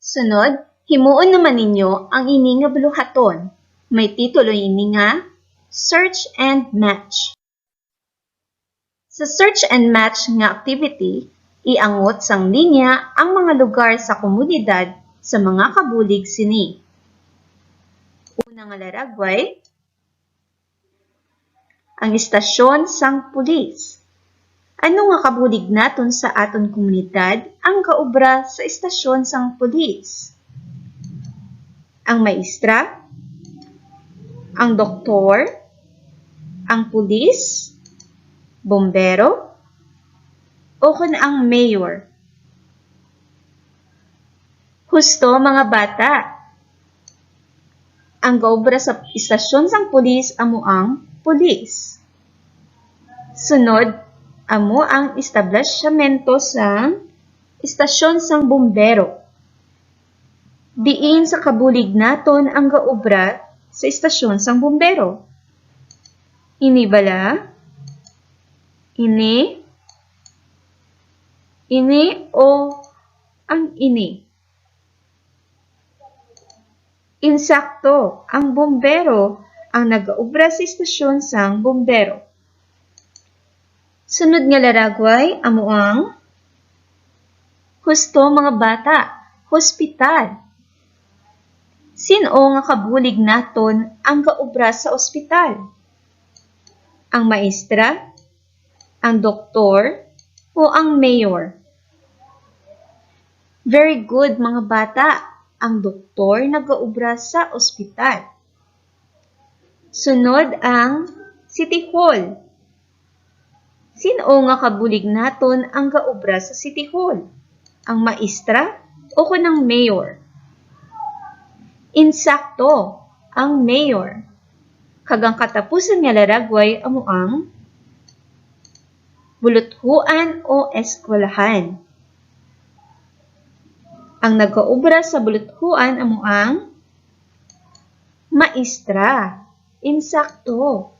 Sunod, himuon naman ninyo ang ini nga buluhaton. May titulo ini nga Search and Match. Sa search and match nga activity, iangot sang linya ang mga lugar sa komunidad sa mga kabulig sini. Una nga laragway, ang istasyon sang pulis. Ano nga kabulig naton sa aton komunidad ang gaobra sa istasyon sang pulis? Ang maestra, ang doktor, ang pulis, bombero, o kun ang mayor? Husto mga bata. Ang gaobra sa istasyon sang pulis amo ang pulis. Sunod, amo ang establishmento sang istasyon sang bombero. Diin sa kabulig naton ang gaobra sa istasyon sang bombero? Ini bala? Ini? Ini o ang ini? Insakto, ang bombero ang nagaobra sa istasyon sang bombero. Sunod nga laragway, amo ang husto mga bata, hospital. Sino nga kabulig naton ang gaobra sa ospital? Ang maestra, ang doktor, o ang mayor? Very good mga bata, ang doktor nagaobra sa ospital. Sunod ang City Hall. Sino nga kabulig naton ang gaobra sa City Hall? Ang maestra o kun ang mayor? Insakto, ang mayor. Kagang katapusan nga laragway amo ang buluthuan o eskwelahan. Ang nagaobra sa buluthuan amo ang maestra. Insakto.